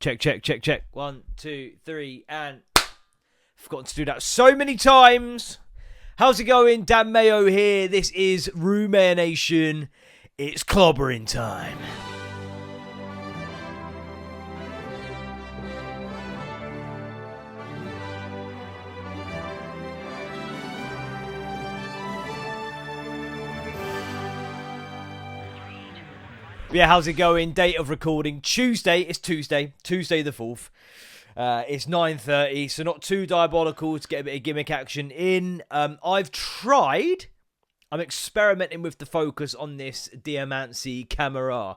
Check, check, check, check. 1, 2, 3, and... Forgotten to do that so many times. How's it going? Dan Mayo here. This is RuMayoNation. It's clobbering time. Yeah, how's it going? Date of recording Tuesday. It's Tuesday the 4th. It's 9:30, so not too diabolical to get a bit of gimmick action in. I'm experimenting with the focus on this Diamancy camera.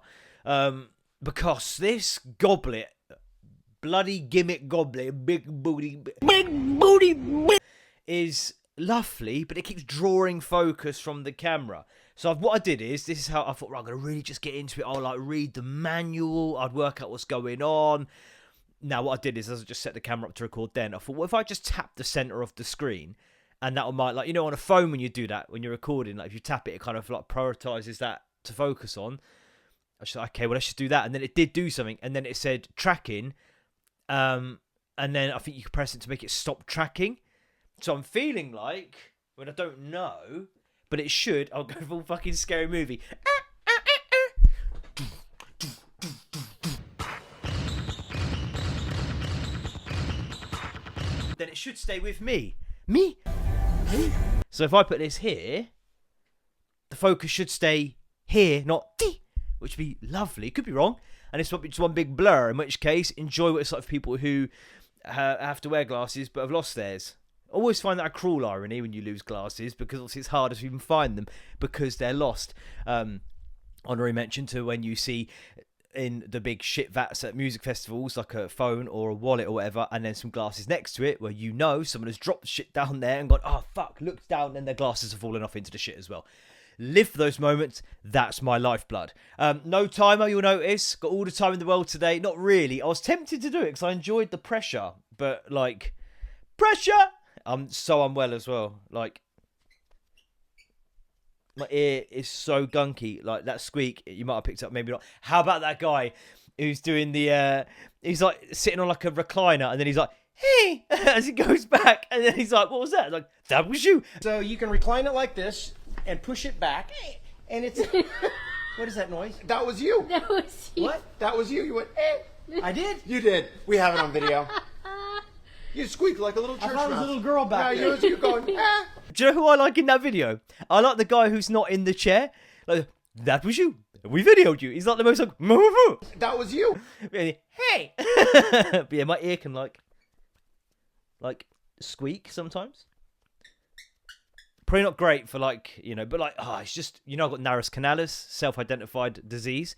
Because this goblet, bloody gimmick goblet, big booty, is lovely, but it keeps drawing focus from the camera. So what I did is, this is how I thought, right, I'm going to really just get into it. I'll like read the manual. I'd work out what's going on. Now what I did is, as I just set the camera up to record then, I thought, what if I just tap the center of the screen? And that might, like, you know, on a phone when you do that, when you're recording, like if you tap it, it kind of like prioritizes that to focus on. I was like, okay, well, let's just do that. And then it did do something. And then it said tracking. And then I think you can press it to make it stop tracking. So I'm feeling like, when I don't know, but it should, I'll go full fucking scary movie. Then it should stay with me. Me? So if I put this here, the focus should stay here, not T, which would be lovely. Could be wrong. And this might be just one big blur, in which case, enjoy what it's like for people who have to wear glasses but have lost theirs. I always find that a cruel irony when you lose glasses, because obviously it's harder to even find them because they're lost. Honorary mention to when you see in the big shit vats at music festivals, like a phone or a wallet or whatever, and then some glasses next to it, where you know someone has dropped the shit down there and gone, oh fuck, looks down, and their glasses have fallen off into the shit as well. Live for those moments. That's my lifeblood. No timer, you'll notice. Got all the time in the world today. Not really. I was tempted to do it because I enjoyed the pressure, but like, pressure! I'm so unwell as well. Like, my ear is so gunky. Like, that squeak, you might have picked up, maybe not. How about that guy who's doing the, he's like sitting on like a recliner, and then he's like, hey, as he goes back, and then he's like, what was that? Like, that was you. So you can recline it like this and push it back, and it's, what is that noise? That was you. That was you. What? That was you. You went, eh. I did? You did. We have it on video. You squeaked like a little church mouse. I thought it was a little girl back there. No, you going, eh. Do you know who I like in that video? I like the guy who's not in the chair. Like, that was you. We videoed you. He's like the most like, that was you. Hey. But yeah, my ear can like squeak sometimes. Probably not great for like, you know, but like, it's just, you know, I've got narus canalis, self-identified disease.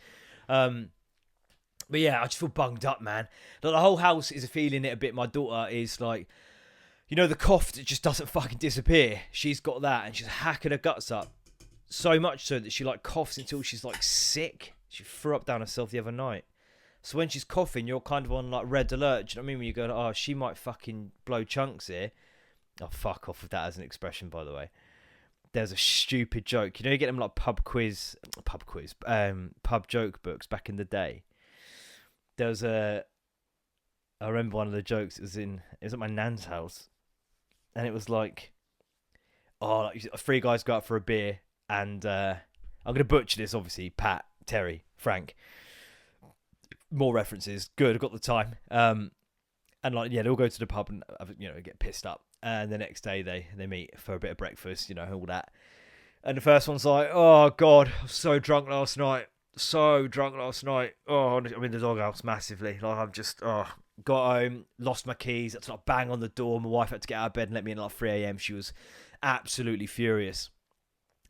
But yeah, I just feel bunged up, man. Like, the whole house is feeling it a bit. My daughter is like, you know, the cough that just doesn't fucking disappear. She's got that, and she's hacking her guts up. So much so that she like coughs until she's like sick. She threw up down herself the other night. So when she's coughing, you're kind of on like red alert. Do you know what I mean? When you go, oh, she might fucking blow chunks here. Oh, fuck off with that as an expression, by the way. There's a stupid joke. You know, you get them like pub joke books back in the day. There was I remember one of the jokes, it was at my nan's house, and it was like, like 3 guys go out for a beer, and I'm going to butcher this, obviously, Pat, Terry, Frank, more references, good, I've got the time, and like, yeah, they all go to the pub and, you know, get pissed up, and the next day they meet for a bit of breakfast, you know, all that, and the first one's like, oh god, I was so drunk last night. Oh, I'm in the doghouse massively. Like, I've just, got home, lost my keys, had to like bang on the door. My wife had to get out of bed and let me in at like 3 a.m. She was absolutely furious.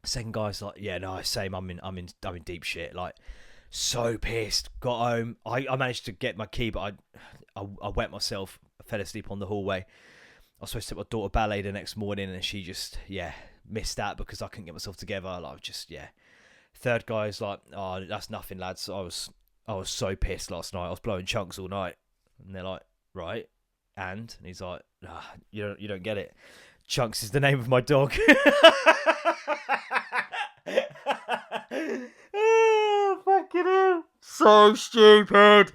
Second guy's like, yeah, no, same. I'm in deep shit. Like, so pissed. Got home. I managed to get my key, but I wet myself. I fell asleep on the hallway. I was supposed to take my daughter ballet the next morning, and she just, missed that because I couldn't get myself together. Like, just, Third guy's like, oh, that's nothing, lads. I was so pissed last night. I was blowing chunks all night. And they're like, right. And he's like, you don't get it. Chunks is the name of my dog. Oh, fucking hell. So stupid.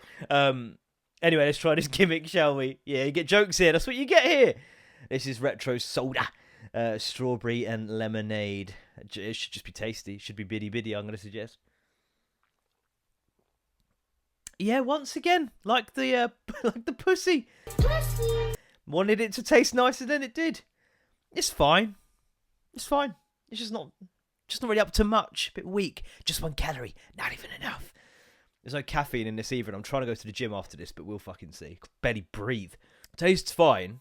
Anyway, let's try this gimmick, shall we? Yeah, you get jokes here. That's what you get here. This is retro soda. Strawberry and lemonade. It should just be tasty. It should be biddy biddy, I'm going to suggest. Yeah, once again, like the like the pussy. Wanted it to taste nicer than it did. It's fine. It's fine. It's just not really up to much. A bit weak. Just 1 calorie. Not even enough. There's no caffeine in this either. And I'm trying to go to the gym after this, but we'll fucking see. Barely breathe. Tastes fine.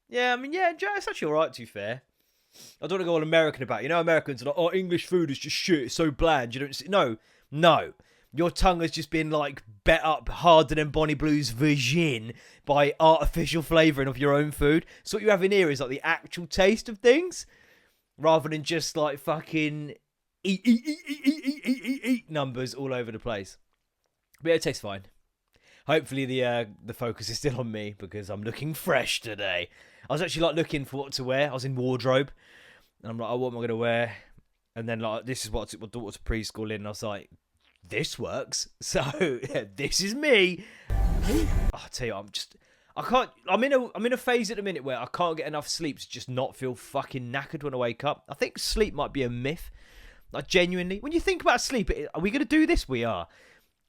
Yeah, I mean, yeah, it's actually alright, to be fair. I don't want to go all American about it. You know, Americans are like, oh, English food is just shit. It's so bland. You don't see. No. Your tongue has just been, like, bet up harder than Bonnie Blue's vagine by artificial flavouring of your own food. So what you have in here is, like, the actual taste of things. Rather than just, like, fucking eat numbers all over the place. But yeah, it tastes fine. Hopefully the focus is still on me because I'm looking fresh today. I was actually like looking for what to wear. I was in wardrobe and I'm like, oh, what am I going to wear? And then like, this is what I took my daughter to preschool in. And I was like, this works. So yeah, this is me. I'll tell you, I'm in a phase at the minute where I can't get enough sleep to just not feel fucking knackered when I wake up. I think sleep might be a myth. Like genuinely, when you think about sleep, are we going to do this? We are.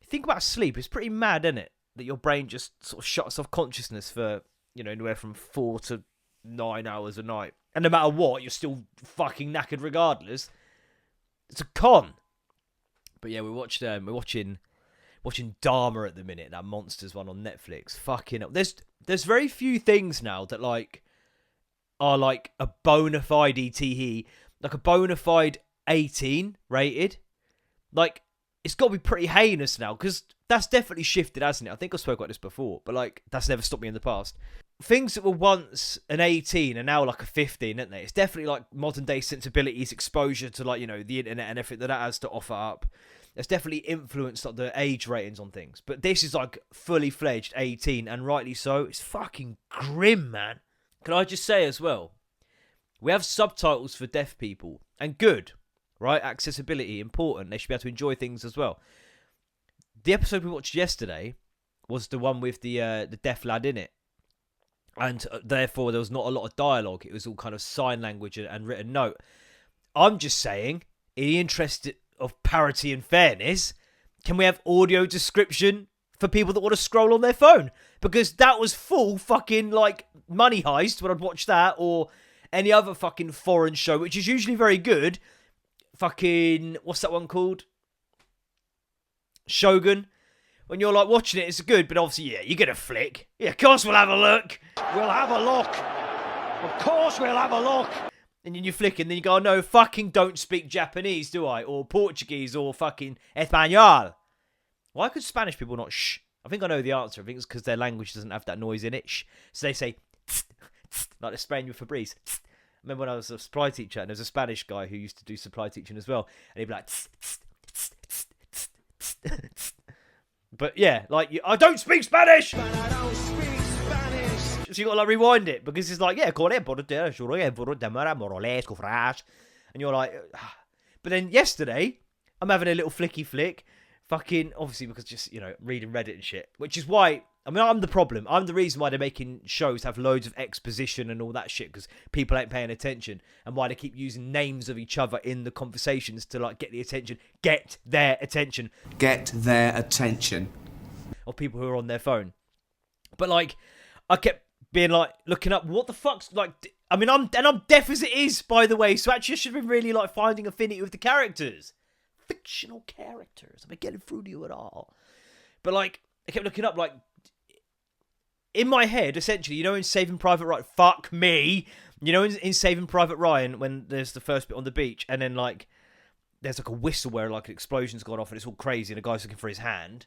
Think about sleep. It's pretty mad, isn't it? That your brain just sort of shuts off consciousness for, anywhere from 4 to 9 hours a night. And no matter what, you're still fucking knackered regardless. It's a con. But yeah, we're watching Dahmer at the minute, that Monsters one on Netflix. Fucking hell. There's very few things now that like are like a bona fide ETE, like a bona fide 18 rated. Like it's got to be pretty heinous now because that's definitely shifted, hasn't it? I think I spoke about this before, but like that's never stopped me in the past. Things that were once an 18 are now like a 15, aren't they? It's definitely like modern day sensibilities, exposure to like, the internet and everything that has to offer up. It's definitely influenced like the age ratings on things. But this is like fully fledged 18 and rightly so. It's fucking grim, man. Can I just say as well, we have subtitles for deaf people and good, right? Accessibility, important. They should be able to enjoy things as well. The episode we watched yesterday was the one with the deaf lad in it. And therefore, there was not a lot of dialogue. It was all kind of sign language and written note. I'm just saying, in the interest of parity and fairness, can we have audio description for people that want to scroll on their phone? Because that was full fucking, like, Money Heist when I'd watch that, or any other fucking foreign show, which is usually very good. Fucking, what's that one called? Shogun. When you're like watching it, it's good, but obviously, yeah, you get a flick. Yeah, of course we'll have a look. We'll have a look. Of course we'll have a look. And then you flick, and then you go, oh, no, fucking don't speak Japanese, do I? Or Portuguese, or fucking Espanol. Why could Spanish people not shh? I think I know the answer. I think it's because their language doesn't have that noise in it. Shh. So they say, tss, tss, like they're spraying you with Febreze. Tss. I remember when I was a supply teacher, and there was a Spanish guy who used to do supply teaching as well. And he'd be like, tss, tss, tss, tss, tss, tss, tss. But yeah, like, I don't speak Spanish! But I don't speak Spanish! So you gotta like rewind it, because it's like, yeah, and you're like, ah. But then yesterday, I'm having a little flicky flick, fucking, obviously because just, reading Reddit and shit, which is why, I'm the problem. I'm the reason why they're making shows have loads of exposition and all that shit, because people ain't paying attention, and why they keep using names of each other in the conversations to, like, get the attention. Get their attention. Get their attention. Of people who are on their phone. But, like, I kept being, like, looking up, what the fuck's, like, I'm deaf as it is, by the way, so actually I should have been really, like, finding affinity with the characters. Fictional characters. Am I getting through to you at all? But, like, I kept looking up, like, in my head, essentially, in Saving Private Ryan, fuck me, in Saving Private Ryan, when there's the first bit on the beach, and then, like, there's, like, a whistle where, like, an explosion's gone off, and it's all crazy, and a guy's looking for his hand.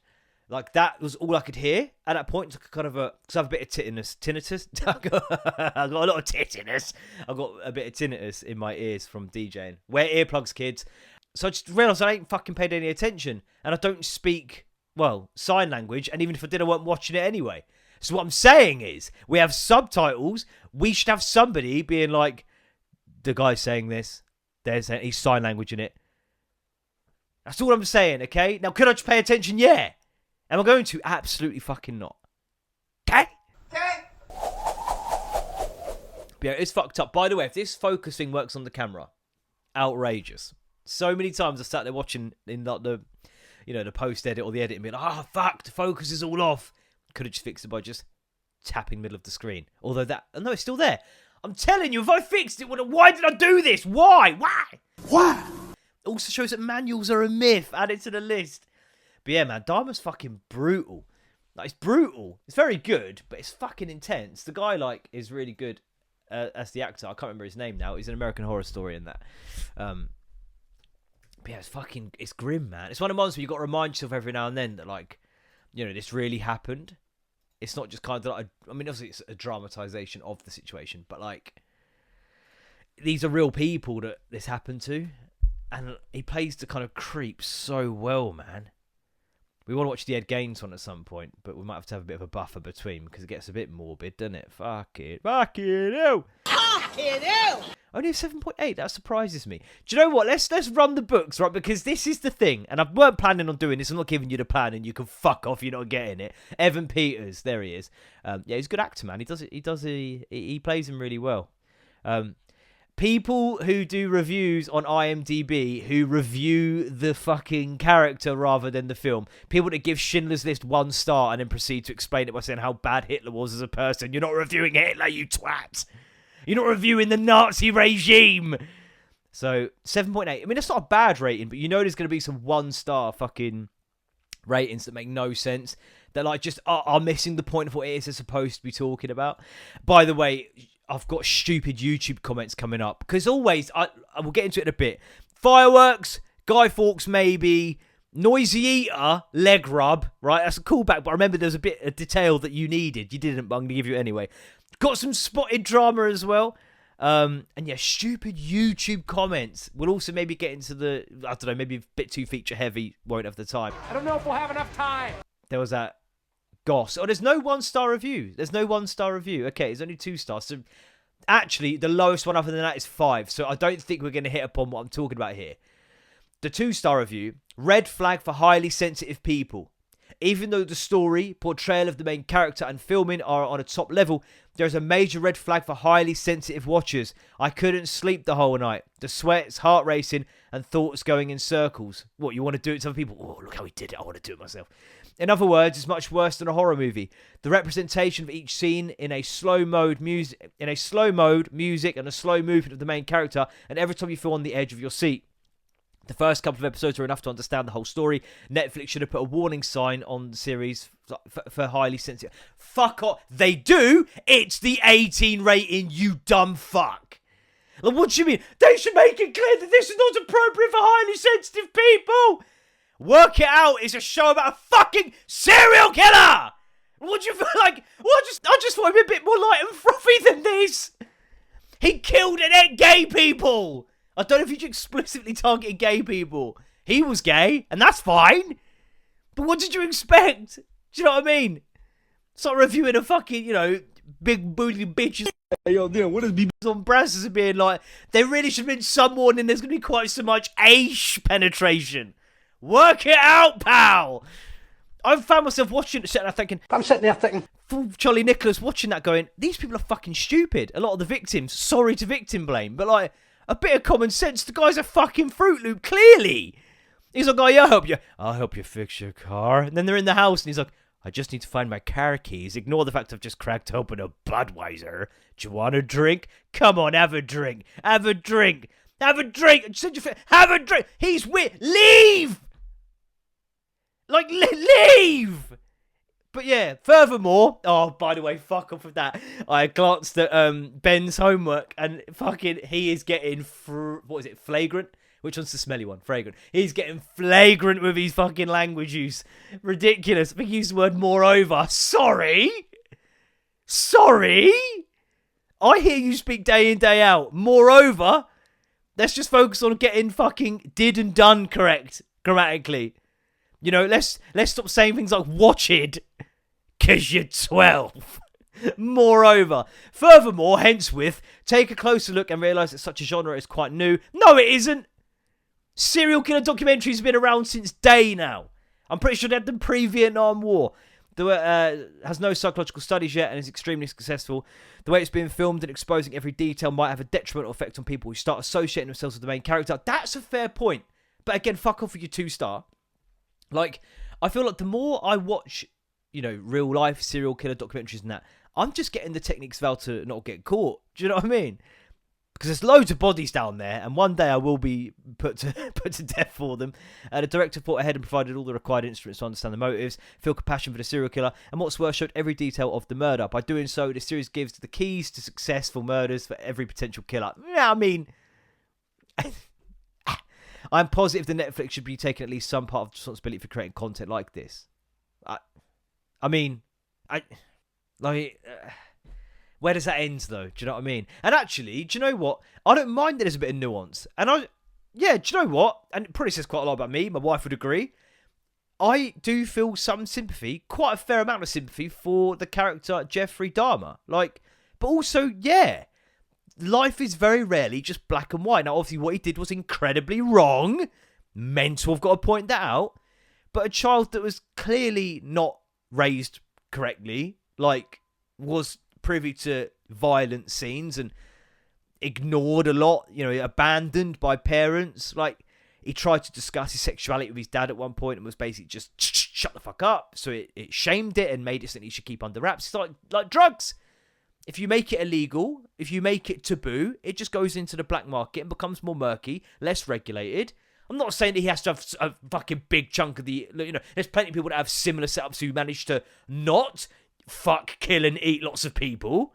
Like, that was all I could hear at that point. It's kind of because I have a bit of tinnitus. I've got a lot of tinnitus. I've got a bit of tinnitus in my ears from DJing. Wear earplugs, kids. So I just realised I ain't fucking paid any attention. And I don't speak, sign language. And even if I did, I weren't watching it anyway. So what I'm saying is, we have subtitles. We should have somebody being like, the guy's saying this. He's sign language in it. That's all I'm saying, okay? Now, could I just pay attention? Yeah. Am I going to? Absolutely fucking not. Yeah, it's fucked up. By the way, if this focusing works on the camera, outrageous. So many times I sat there watching in the the post edit or the edit and being like, fuck, the focus is all off. Could have just fixed it by just tapping middle of the screen. Although no, it's still there. I'm telling you, if I fixed it, why did I do this? Why? Also shows that manuals are a myth. Add it to the list. But yeah, man, Dahmer's fucking brutal. Like, it's brutal. It's very good, but it's fucking intense. The guy, like, is really good as the actor. I can't remember his name now. He's an American Horror Story in that. But yeah, it's grim, man. It's one of the ones where you got to remind yourself every now and then that, like, this really happened. It's not just kind of like, obviously it's a dramatization of the situation, but like, these are real people that this happened to, and he plays the kind of creep so well, man. We want to watch the Ed Gaines one at some point, but we might have to have a bit of a buffer between because it gets a bit morbid, doesn't it? Fuck it, ew. Only a 7.8. That surprises me. Do you know what? Let's run the books, right? Because this is the thing, and I weren't planning on doing this. I'm not giving you the plan, and you can fuck off. You're not getting it. Evan Peters, there he is. Yeah, he's a good actor, man. He plays him really well. People who do reviews on IMDb who review the fucking character rather than the film. People that give Schindler's List 1 star and then proceed to explain it by saying how bad Hitler was as a person. You're not reviewing Hitler, you twat. You're not reviewing the Nazi regime. So, 7.8. I mean, that's not a bad rating, but there's going to be some 1-star fucking ratings that make no sense. That, like, just are missing the point of what it is they're supposed to be talking about. By the way, I've got stupid YouTube comments coming up. Because always, I will get into it in a bit. Fireworks, Guy Fawkes maybe, Noisy Eater, leg rub, right? That's a callback, but I remember there's a bit of detail that you needed. You didn't, but I'm going to give you it anyway. Got some spotted drama as well. And yeah, stupid YouTube comments. We'll also maybe get into maybe a bit too feature heavy. Won't have the time. I don't know if we'll have enough time. There was that goss. Oh, there's no 1-star review. Okay, it's only 2 stars. So actually, the lowest one other than that is 5. So I don't think we're going to hit upon what I'm talking about here. The 2-star review, red flag for highly sensitive people. Even though the story, portrayal of the main character and filming are on a top level, there's a major red flag for highly sensitive watchers. I couldn't sleep the whole night. The sweats, heart racing, and thoughts going in circles. What, you want to do it to other people? Oh, look how he did it. I want to do it myself. In other words, it's much worse than a horror movie. The representation of each scene in a slow mode music, and a slow movement of the main character, and every time you feel on the edge of your seat. The first couple of episodes are enough to understand the whole story. Netflix should have put a warning sign on the series for highly sensitive. Fuck off. They do. It's the 18 rating, you dumb fuck. Like, what do you mean? They should make it clear that this is not appropriate for highly sensitive people. Work it out. It's a show about a fucking serial killer. What do you feel like? I just want to be a bit more light and frothy than this. He killed and ate gay people. I don't know if you explicitly targeted gay people. He was gay, and that's fine. But what did you expect? Do you know what I mean? It's not reviewing a fucking, big booty bitches. Hey, yo, Dan, what is BB on Brazzers and being like, there really should have been some warning. There's going to be quite so much age penetration. Work it out, pal. I've found myself I'm sitting there thinking, Charlie Nicholas watching that going, these people are fucking stupid. A lot of the victims, sorry to victim blame, but like, a bit of common sense. The guy's a fucking Fruit Loop, clearly. He's like, oh, yeah, I'll help you fix your car. And then they're in the house, and he's like, I just need to find my car keys. Ignore the fact I've just cracked open a Budweiser. Do you want a drink? Come on, have a drink. Have a drink. Have a drink. Have a drink. He's weird. Leave! Like, leave! But yeah, furthermore, oh, by the way, fuck off with that. I glanced at Ben's homework, and fucking, he is getting, flagrant? Which one's the smelly one? Fragrant. He's getting flagrant with his fucking language use. Ridiculous. I think he used the word moreover. Sorry? I hear you speak day in, day out. Moreover, let's just focus on getting fucking did and done correct grammatically. Let's stop saying things like watch it. 'Cause you're 12. Moreover. Furthermore, henceforth, take a closer look and realise that such a genre is quite new. No, it isn't. Serial killer documentaries have been around since day now. I'm pretty sure they had them pre-Vietnam War. has no psychological studies yet and is extremely successful. The way it's being filmed and exposing every detail might have a detrimental effect on people who start associating themselves with the main character. That's a fair point. But again, fuck off with your 2-star. Like, I feel like the more I watch, real life serial killer documentaries and that, I'm just getting the techniques of how to not get caught. Do you know what I mean? Because there's loads of bodies down there, and one day I will be put to death for them. The director thought ahead and provided all the required instruments to understand the motives, feel compassion for the serial killer, and what's worse, showed every detail of the murder. By doing so, the series gives the keys to successful murders for every potential killer. Yeah, I mean, I'm positive the Netflix should be taking at least some part of the responsibility for creating content like this. Where does that end, though? Do you know what I mean? And actually, do you know what? I don't mind that there's a bit of nuance. And do you know what? And it probably says quite a lot about me. My wife would agree. I do feel some sympathy, quite a fair amount of sympathy for the character Jeffrey Dahmer. But also, yeah, life is very rarely just black and white. Now, obviously, what he did was incredibly wrong. Mental, I've got to point that out. But a child that was clearly not raised correctly, was privy to violent scenes and ignored a lot, abandoned by parents. He tried to discuss his sexuality with his dad at one point and was basically just shut the fuck up. So it shamed it and made it something he should keep under wraps. It's like drugs. If you make it illegal, if you make it taboo, it just goes into the black market and becomes more murky, less regulated. I'm not saying that he has to have a fucking big chunk of the, there's plenty of people that have similar setups who manage to not fuck, kill, and eat lots of people.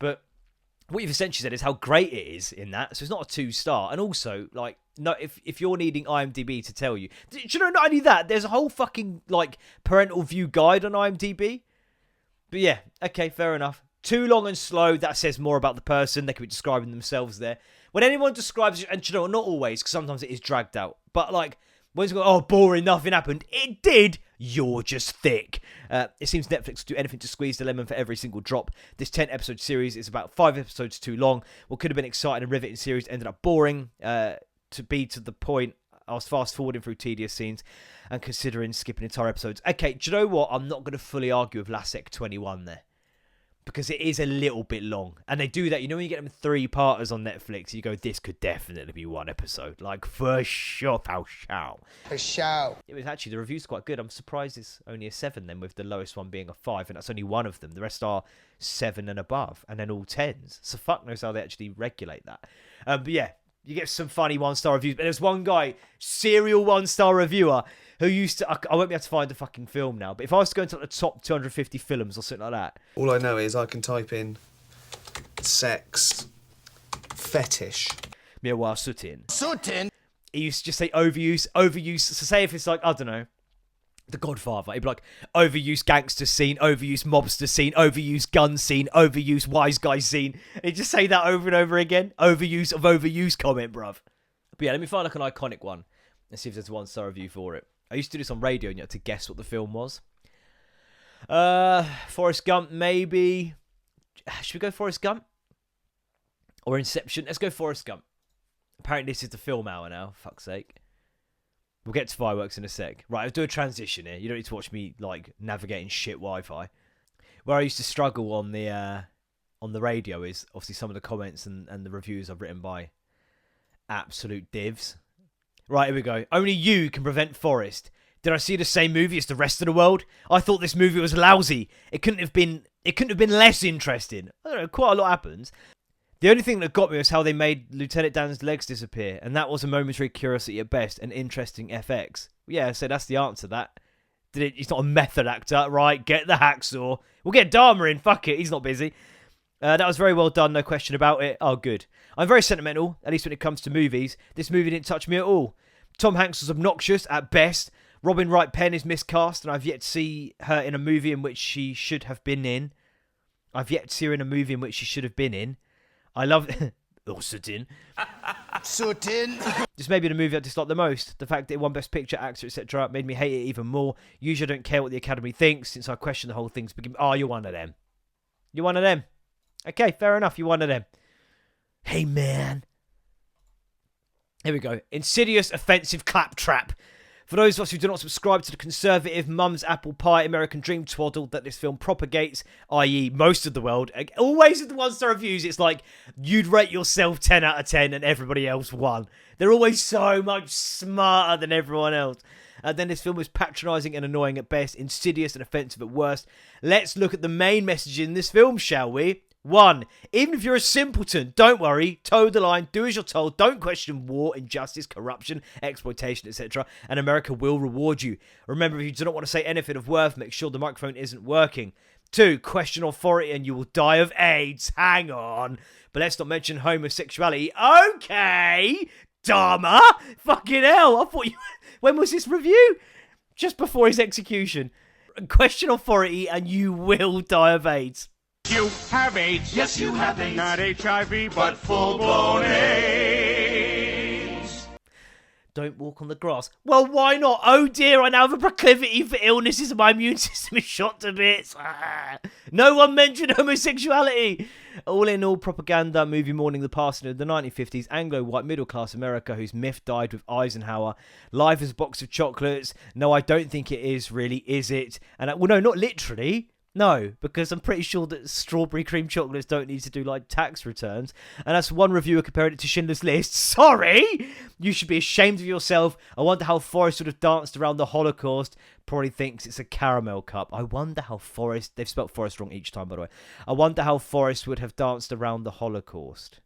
But what you've essentially said is how great it is in that. So it's not a 2-star. And also, no, if you're needing IMDb to tell you, do you know, not only that, there's a whole fucking, parental view guide on IMDb. But yeah, okay, fair enough. Too long and slow, that says more about the person. They could be describing themselves there. When anyone describes it, and do you know, not always, because sometimes it is dragged out. But when it's going, boring, nothing happened. It did. You're just thick. It seems Netflix will do anything to squeeze the lemon for every single drop. This 10-episode series is about 5 episodes too long. What could have been exciting and riveting series ended up boring. To be to the point, I was fast-forwarding through tedious scenes and considering skipping entire episodes. Okay, do you know what? I'm not going to fully argue with Lasek 21 there. Because it is a little bit long. And they do that. When you get them 3-parters on Netflix, you go, this could definitely be 1 episode. For sure. For sure. It was actually, the review's quite good. I'm surprised it's only a 7 then, with the lowest one being a 5. And that's only one of them. The rest are 7 and above. And then all 10s. So fuck knows how they actually regulate that. But yeah, you get some funny 1-star reviews. But there's one guy, serial 1-star reviewer, who used to... I won't be able to find the fucking film now, but if I was to go into the top 250 films or something like that... All I know is I can type in sex fetish. Meanwhile, Sutin. He used to just say overuse. So say if it's I don't know, The Godfather, he'd be like, overuse gangster scene, overuse mobster scene, overuse gun scene, overuse wise guy scene. And he'd just say that over and over again. Overuse of overuse comment, bruv. But yeah, let me find an iconic one and see if there's a 1-star review for it. I used to do this on radio and you had to guess what the film was. Forrest Gump, maybe. Should we go Forrest Gump? Or Inception? Let's go Forrest Gump. Apparently this is the film hour now, fuck's sake. We'll get to fireworks in a sec. Right, I'll do a transition here. You don't need to watch me, navigating shit Wi-Fi. Where I used to struggle on the radio is, obviously, some of the comments and the reviews I've written by absolute divs. Right, here we go. Only you can prevent Forrest. Did I see the same movie as the rest of the world? I thought this movie was lousy. It couldn't have been less interesting. I don't know, quite a lot happens. The only thing that got me was how they made Lieutenant Dan's legs disappear, and that was a momentary curiosity at best, and interesting FX. Yeah, so that's the answer to that. He's not a method actor, right? Get the hacksaw. We'll get Dahmer in, fuck it, he's not busy. That was very well done, no question about it. Oh, good. I'm very sentimental, at least when it comes to movies. This movie didn't touch me at all. Tom Hanks was obnoxious at best. Robin Wright Penn is miscast, and I've yet to see her in a movie in which she should have been in. I love... Oh, Sutin. This may be the movie I dislike the most. The fact that it won Best Picture, Actor, etc. made me hate it even more. Usually I don't care what the Academy thinks, since I question the whole thing. Oh, you're one of them. You're one of them. Okay, fair enough, you're one of them. Hey, man. Here we go. Insidious, offensive claptrap. For those of us who do not subscribe to the conservative mum's apple pie American dream twaddle that this film propagates, i.e. most of the world, always with the one-star reviews, it's like you'd rate yourself 10 out of 10 and everybody else 1. They're always so much smarter than everyone else. And then this film is patronising and annoying at best, insidious and offensive at worst. Let's look at the main message in this film, shall we? 1. Even if you're a simpleton, don't worry, toe the line, do as you're told, don't question war, injustice, corruption, exploitation, etc. And America will reward you. Remember, if you do not want to say anything of worth, make sure the microphone isn't working. 2. Question authority and you will die of AIDS. Hang on. But let's not mention homosexuality. Okay, Dahmer. Fucking hell, I thought you... When was this review? Just before his execution. Question authority and you will die of AIDS. You have AIDS. Yes, you have AIDS. Not HIV, but full-blown AIDS. Don't walk on the grass. Well, why not? Oh dear, I now have a proclivity for illnesses and my immune system is shot to bits. No one mentioned homosexuality. All in all, propaganda movie mourning the passing of the 1950s Anglo-white middle-class America whose myth died with Eisenhower. Life is a box of chocolates. No, I don't think it is, really, is it? And well, no, not literally. No, because I'm pretty sure that strawberry cream chocolates don't need to do, like, tax returns. And that's one reviewer compared it to Schindler's List. Sorry! You should be ashamed of yourself. I wonder how Forrest would have danced around the Holocaust. Probably thinks it's a caramel cup. I wonder how Forrest... They've spelt Forrest wrong each time, by the way. I wonder how Forrest would have danced around the Holocaust.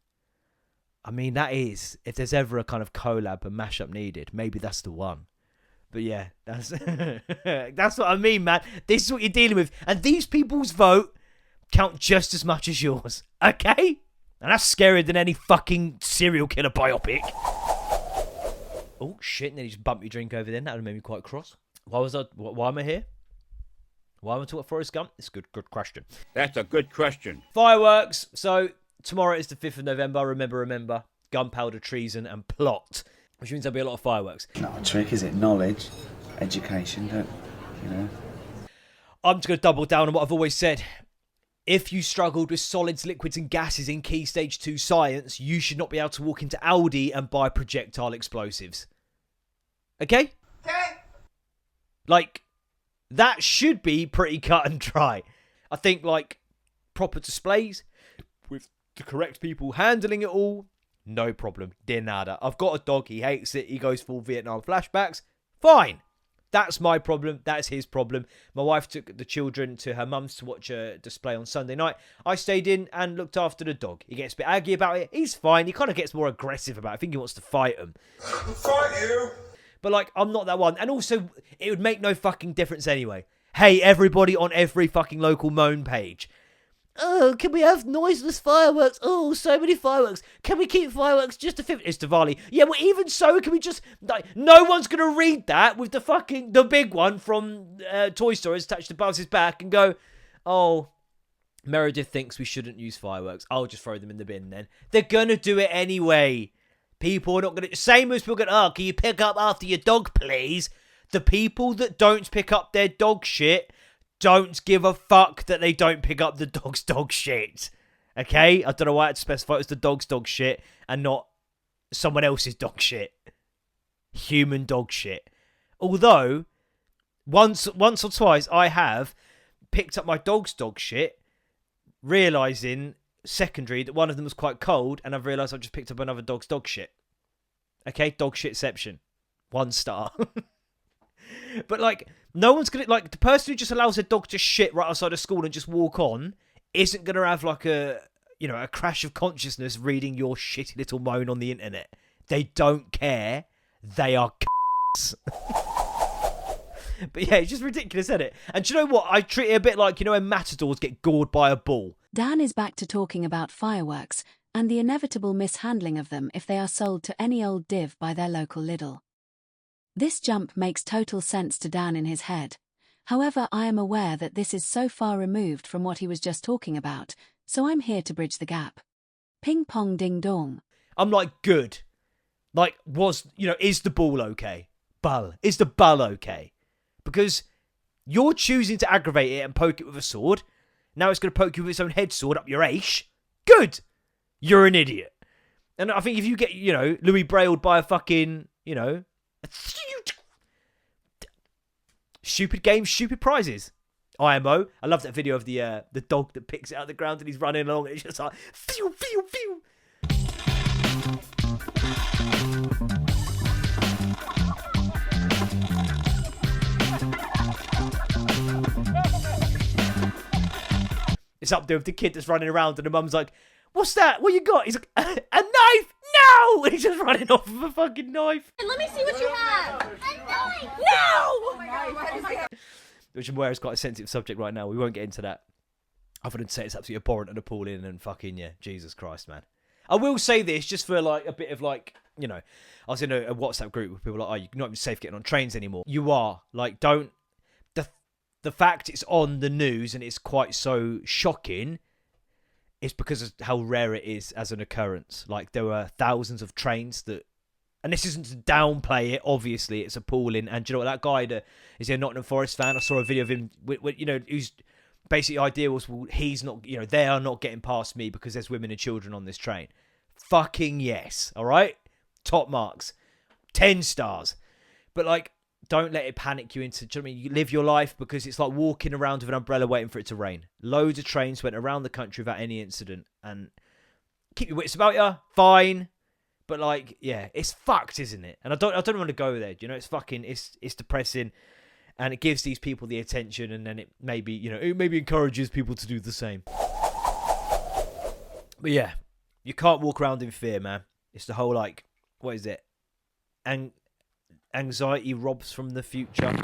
I mean, that is... If there's ever a kind of collab and mashup needed, maybe that's the one. But yeah, that's that's what I mean, man. This is what you're dealing with. And these people's vote count just as much as yours. Okay? And that's scarier than any fucking serial killer biopic. Oh, shit. Nearly just bumped your drink over there. That would have made me quite cross. Why am I here? Why am I talking about Forrest Gump? It's a good question. That's a good question. Fireworks. So, tomorrow is the 5th of November. Remember. Gunpowder, treason, and plot. Which means there'll be a lot of fireworks. Not a trick, is it? Knowledge, education, you know. I'm just going to double down on what I've always said. If you struggled with solids, liquids and gases in Key Stage 2 science, you should not be able to walk into Aldi and buy projectile explosives. Okay? Okay. Like, that should be pretty cut and dry. I think, like, proper displays with the correct people handling it all, no problem. De nada. I've got a dog. He hates it. He goes full Vietnam flashbacks. Fine. That's my problem. That's his problem. My wife took the children to her mum's to watch a display on Sunday night. I stayed in and looked after the dog. He gets a bit aggy about it. He's fine. He kind of gets more aggressive about it. I think he wants to fight him. Fight you. But, like, I'm not that one. And also, it would make no fucking difference anyway. Hey, everybody on every fucking local moan page. Oh, can we have noiseless fireworks? Oh, so many fireworks. Can we keep fireworks just to 50? It's Diwali. Yeah, well, even so, can we just... Like, no one's going to read that with the big one from Toy Story attached to Buzz's back and go, oh, Meredith thinks we shouldn't use fireworks. I'll just throw them in the bin then. They're going to do it anyway. People are not going to... Same as people going, oh, can you pick up after your dog, please? The people that don't pick up their dog shit... don't give a fuck that they don't pick up the dog's dog shit. Okay? I don't know why I had to specify it was the dog's dog shit and not someone else's dog shit. Human dog shit. Although, once or twice I have picked up my dog's dog shit, realising, secondary, that one of them was quite cold, and I've realised I've just picked up another dog's dog shit. Okay? Dog shitception. 1 star. But, like... No one's going to, like, the person who just allows their dog to shit right outside of school and just walk on isn't going to have, like, a crash of consciousness reading your shitty little moan on the internet. They don't care. They are c***s. But yeah, it's just ridiculous, isn't it? And do you know what? I treat it a bit like, you know, when matadors get gored by a bull. Dan is back to talking about fireworks and the inevitable mishandling of them if they are sold to any old div by their local Lidl. This jump makes total sense to Dan in his head. However, I am aware that this is so far removed from what he was just talking about, so I'm here to bridge the gap. Ping pong ding dong. I'm like, good. Like, is the ball okay? Bull. Is the bull okay? Because you're choosing to aggravate it and poke it with a sword. Now it's going to poke you with its own head sword up your ash. Good. You're an idiot. And I think if you get, Louis Brailled by a fucking, Stupid games, stupid prizes. IMO. I love that video of the dog that picks it out of the ground and he's running along and it's just like, phew, phew, phew. It's up there with the kid that's running around and the mum's like, what's that? What you got? He's like, a knife? No! And he's just running off with a fucking knife. Let me see what you have. A knife! No! Oh my God. Which I'm aware is quite a sensitive subject right now. We won't get into that. Other than say it's absolutely abhorrent and appalling and fucking, yeah, Jesus Christ, man. I will say this just for like a bit of like, you know, I was in a WhatsApp group with people like, oh, you're not even safe getting on trains anymore. You are. Like, don't. The fact it's on the news and it's quite so shocking is because of how rare it is as an occurrence. Like, there were thousands of trains that, and this isn't to downplay it, obviously, it's appalling. And do you know what, that guy that is a Nottingham Forest fan, I saw a video of him, you know, whose basic idea was, well, he's not, you know, they are not getting past me because there's women and children on this train. Fucking yes, all right? Top marks. 10 stars. But, like, don't let it panic you into, do you know what I mean? You live your life because it's like walking around with an umbrella waiting for it to rain. Loads of trains went around the country without any incident. And keep your wits about you, fine. But like, yeah, it's fucked, isn't it? And I don't want to go there. You know, it's fucking, it's depressing, and it gives these people the attention, and then it maybe, you know, it maybe encourages people to do the same. But yeah, you can't walk around in fear, man. It's the whole like, what is it? Anxiety robs from the future.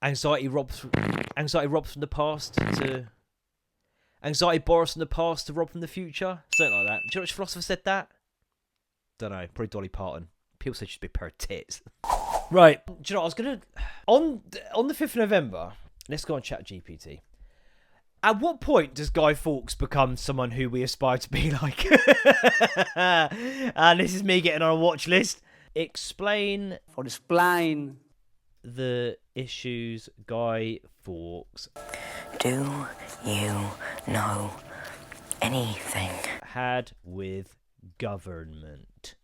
Anxiety robs from the past to. Anxiety borrows from the past to rob from the future. Something like that. Do you know which philosopher said that? Don't know. Probably Dolly Parton. People say she's a big pair of tits. Right. Do you know what I was gonna on the 5th of November? Let's go on ChatGPT. At what point does Guy Fawkes become someone who we aspire to be like? And this is me getting on a watch list. Explain the issues Guy Fawkes. Do you know anything? Had with government.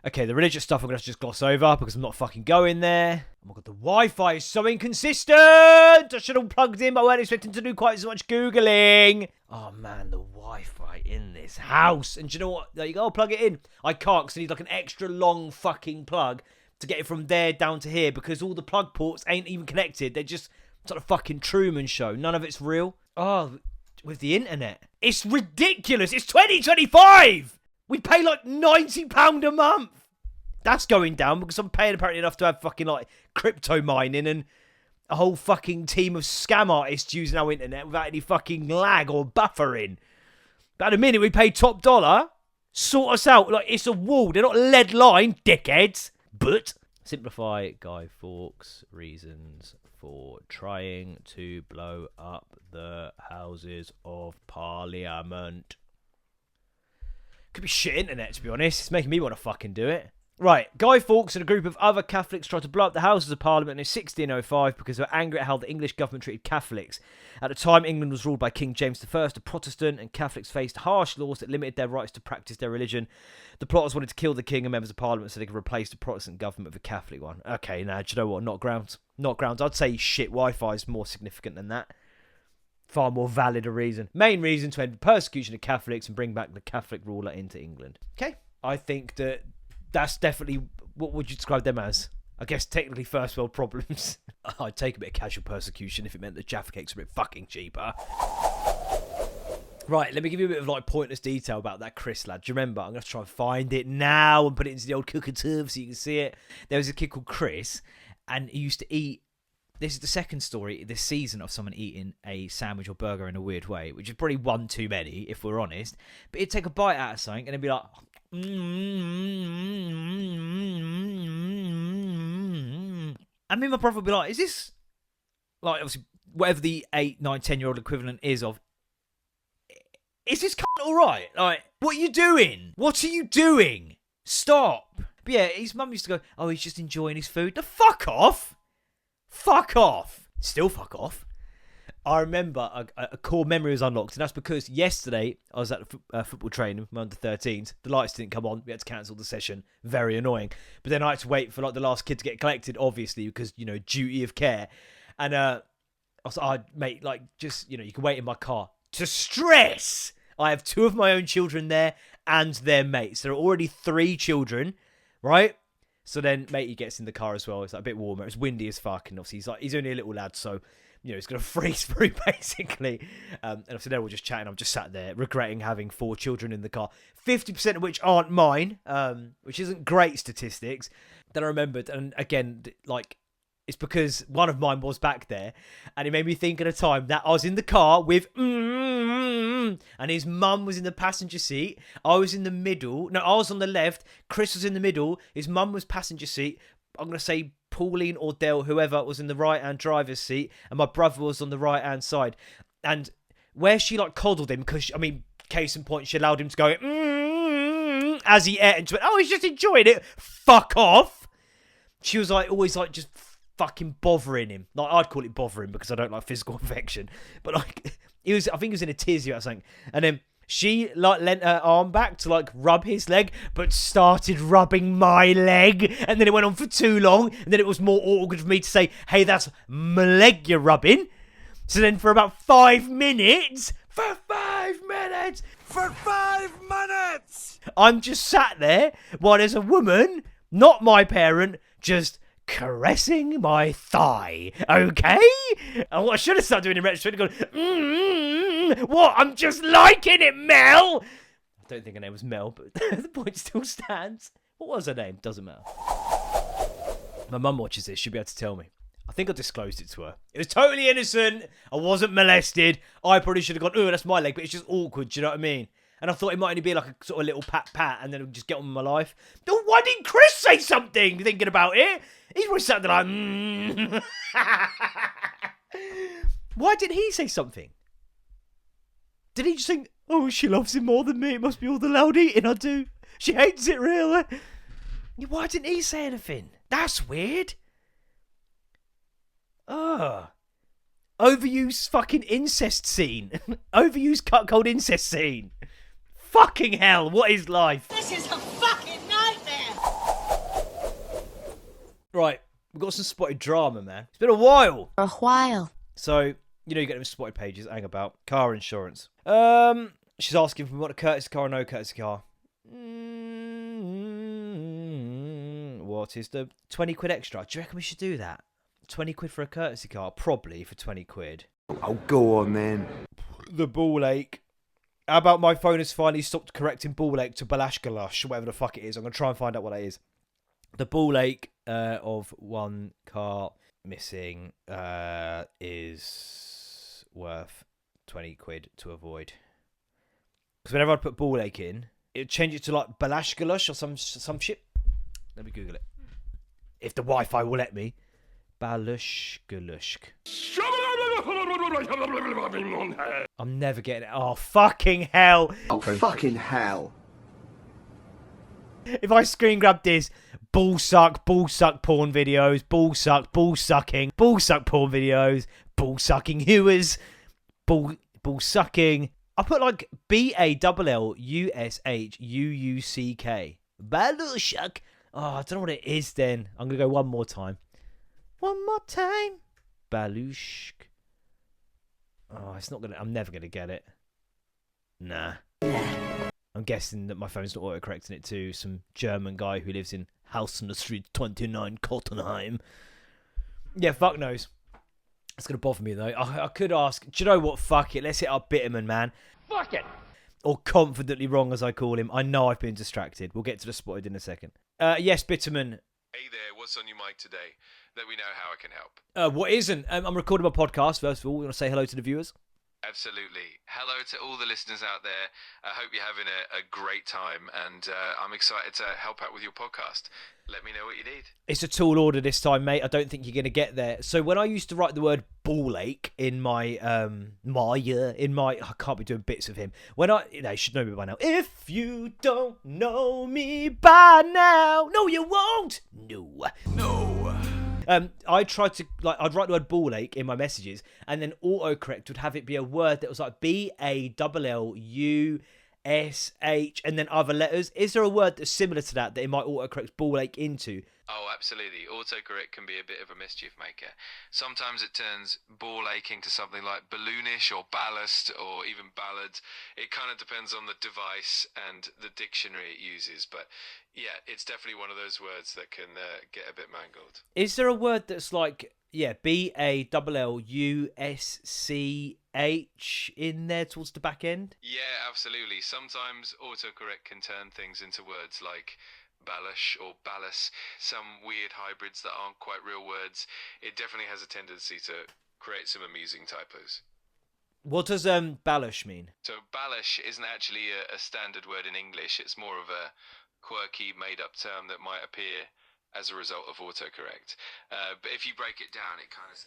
Okay, the religious stuff I'm going to just gloss over because I'm not fucking going there. Oh my god, the Wi-Fi is so inconsistent! I should have plugged in, but I weren't expecting to do quite so much Googling. Oh man, the Wi-Fi in this house. And do you know what? There you go, I'll plug it in. I can't because I need like an extra long fucking plug to get it from there down to here because all the plug ports ain't even connected. They're just sort of fucking Truman Show. None of it's real. Oh, with the internet. It's ridiculous. It's 2025! We pay like £90 a month. That's going down because I'm paying apparently enough to have fucking like crypto mining and a whole fucking team of scam artists using our internet without any fucking lag or buffering. But at a minute we pay top dollar. Sort us out. Like it's a wall. They're not lead line, dickheads. But simplify Guy Fawkes' reasons for trying to blow up the Houses of Parliament. Could be shit internet, to be honest. It's making me want to fucking do it. Right, Guy Fawkes and a group of other Catholics tried to blow up the Houses of Parliament in 1605 because they were angry at how the English government treated Catholics. At the time, England was ruled by King James I, a Protestant, and Catholics faced harsh laws that limited their rights to practice their religion. The plotters wanted to kill the king and members of Parliament so they could replace the Protestant government with a Catholic one. Okay, now, do you know what? Not grounds. Not grounds. I'd say shit Wi-Fi is more significant than that. Far more valid a reason. Main reason to end persecution of Catholics and bring back the Catholic ruler into England. Okay, I think that that's definitely, what would you describe them as? I guess technically first world problems. I'd take a bit of casual persecution if it meant the Jaffa cakes were a bit fucking cheaper. Right, let me give you a bit of like pointless detail about that Chris lad. Do you remember? I'm going to try and find it now and put it into the old cooker tube so you can see it. There was a kid called Chris and he used to eat, this is the second story this season of someone eating a sandwich or burger in a weird way, which is probably one too many if we're honest. But he'd take a bite out of something and it'd be like, I mean, my brother would be like, is this, like, obviously, whatever the 8, 9, 10-year-old equivalent is of, is this cunt alright? Like, what are you doing? What are you doing? Stop. But yeah, his mum used to go, oh, he's just enjoying his food. The fuck off. Fuck off. Still fuck off. I remember a core memory was unlocked, and that's because yesterday I was at football training with my under-13s. The lights didn't come on. We had to cancel the session. Very annoying. But then I had to wait for like the last kid to get collected, obviously, because, you know, duty of care. And I was like, oh, mate, like, just, you can wait in my car. To stress, I have 2 of my own children there and their mates. There are already 3 children, right? So then matey gets in the car as well. It's like a bit warmer. It's windy as fuck. And obviously he's only a little lad, so, he's going to freeze through, basically. And obviously they're all just chatting. I'm just sat there regretting having 4 children in the car, 50% of which aren't mine, which isn't great statistics. Then I remembered, and again, like, it's because one of mine was back there, and it made me think at a time that I was in the car with and his mum was in the passenger seat. I was in the middle. No, I was on the left. Chris was in the middle. His mum was passenger seat. I'm going to say Pauline or Dell, whoever, was in the right-hand driver's seat, and my brother was on the right-hand side. And where she, like, coddled him, because, case in point, she allowed him to go as he ate, and she went, oh, he's just enjoying it. Fuck off. She was, like, always, like, just fucking bothering him. Like, I'd call it bothering because I don't like physical affection. But, like, I think he was in a tizzy or something. And then she, like, leant her arm back to, like, rub his leg, but started rubbing my leg. And then it went on for too long. And then it was more awkward for me to say, hey, that's my leg you're rubbing. So then for about 5 minutes, I'm just sat there while there's a woman, not my parent, just caressing my thigh, okay? And what I should have started doing in retrospect, going, what? I'm just liking it, Mel! I don't think her name was Mel, but the point still stands. What was her name? Doesn't matter. My mum watches this, she'll be able to tell me. I think I disclosed it to her. It was totally innocent. I wasn't molested. I probably should have gone, oh, that's my leg, but it's just awkward, do you know what I mean? And I thought it might only be like a sort of little pat, and then I'd just get on with my life. Then why didn't Chris say something thinking about it? He's probably sat there like, Why didn't he say something? Did he just think, oh, she loves him more than me. It must be all the loud eating I do. She hates it, really. Why didn't he say anything? That's weird. Ugh. Overused fucking incest scene. Overused cut-cold incest scene. Fucking hell, what is life? This is a fucking nightmare. Right, we've got some spotted drama, man. It's been a while. For a while. So, you get them spotted pages, hang about. Car insurance. She's asking if we want a courtesy car or no courtesy car. What is the 20 quid extra? Do you reckon we should do that? 20 quid for a courtesy car? Probably for 20 quid. Oh, go on then. The ball ache. How about my phone has finally stopped correcting ball ache to balashgalash, whatever the fuck it is. I'm going to try and find out what that is. The ball ache of one car missing is worth 20 quid to avoid. Because whenever I put ball ache in, it would change it to like balashgalash or some shit. Let me Google it. If the Wi-Fi will let me. Balushgalushk. I'm never getting it. Oh, fucking hell. Oh, fucking hell. If I screen grab this, ball suck porn videos, ball sucking, porn videos, ball sucking hewers, ball sucking. I put like BALLUSHUUCK. Balushk. Oh, I don't know what it is then. I'm going to go one more time. One more time. Balushk. Oh, it's not going to... I'm never going to get it. Nah. I'm guessing that my phone's not autocorrecting it to some German guy who lives in House on the Street 29, Cottenheim. Yeah, fuck knows. It's going to bother me, though. I could ask... Do you know what? Fuck it. Let's hit up Bitterman, man. Fuck it. Or Confidently Wrong, as I call him. I know I've been distracted. We'll get to the spotted in a second. Yes, Bitterman. Hey there, what's on your mic today? Let me know how I can help. What isn't? I'm recording my podcast, first of all. We want to say hello to the viewers. Absolutely. Hello to all the listeners out there. I hope you're having a great time, and I'm excited to help out with your podcast. Let me know what you need. It's a tall order this time, mate. I don't think you're going to get there. So when I used to write the word ball ache in my, I can't be doing bits of him. When you should know me by now. If you don't know me by now, no, you won't. No. I tried to, I'd write the word ball ache in my messages, and then autocorrect would have it be a word that was like BALLUSHK. SH, and then other letters. Is there a word that's similar to that it might autocorrect ball ache into? Oh, absolutely. Autocorrect can be a bit of a mischief maker. Sometimes it turns ball aching to something like balloonish or ballast or even ballad. It kind of depends on the device and the dictionary it uses. But yeah, it's definitely one of those words that can get a bit mangled. Is there a word that's like, BALLUSCH in there towards the back end? Yeah, absolutely. Sometimes autocorrect can turn things into words like ballish or ballast, some weird hybrids that aren't quite real words. It definitely has a tendency to create some amusing typos. What does ballish mean? So ballish isn't actually a standard word in English. It's more of a quirky made-up term that might appear as a result of autocorrect. But if you break it down, it kind of...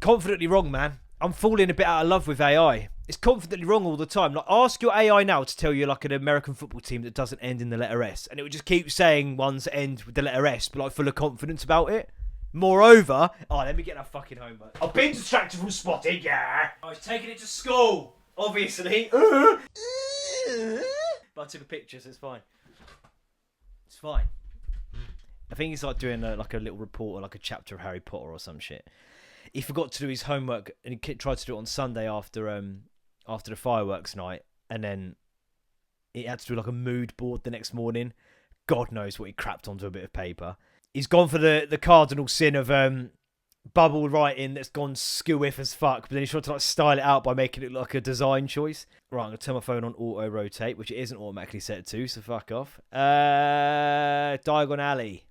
Confidently wrong, man. I'm falling a bit out of love with AI. It's confidently wrong all the time. Like, ask your AI now to tell you like an American football team that doesn't end in the letter S, and it would just keep saying ones that end with the letter S, but like full of confidence about it. Moreover, let me get that fucking homework. I've been distracted from spotting, yeah. I was taking it to school, obviously. But I took a picture, so it's fine. It's fine. I think he's like doing like a little report or like a chapter of Harry Potter or some shit. He forgot to do his homework and he tried to do it on Sunday after the fireworks night, and then he had to do like a mood board the next morning. God knows what he crapped onto a bit of paper. He's gone for the cardinal sin of bubble writing that's gone skew-if as fuck, but then he's trying to like style it out by making it look like a design choice. Right, I'm going to turn my phone on auto rotate, which it isn't automatically set to, so fuck off. Diagon Alley.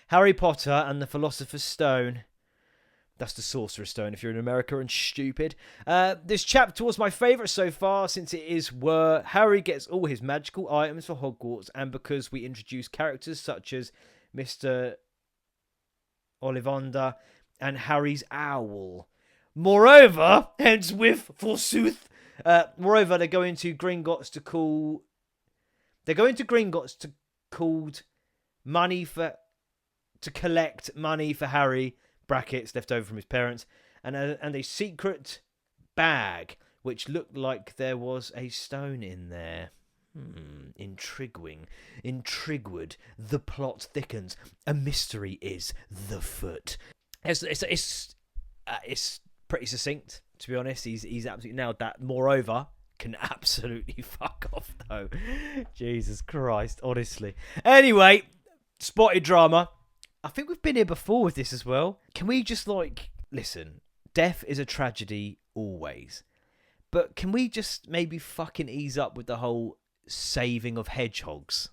Harry Potter and the Philosopher's Stone. That's the Sorcerer's Stone if you're in America and stupid. This chapter was my favourite so far, since it is where Harry gets all his magical items for Hogwarts, and because we introduce characters such as Mr. Ollivander and Harry's Owl. Moreover, hence with forsooth. Moreover, they're going to Gringotts to collect money for Harry, brackets left over from his parents, and a secret bag which looked like there was a stone in there. Intriguing. Intrigued. The plot thickens. A mystery is the foot. It's pretty succinct, to be honest. He's absolutely nailed that. Moreover, can absolutely fuck off though. Jesus Christ, honestly. Anyway, spotted drama. I think we've been here before with this as well. Can we just listen, death is a tragedy always. But can we just maybe fucking ease up with the whole saving of hedgehogs?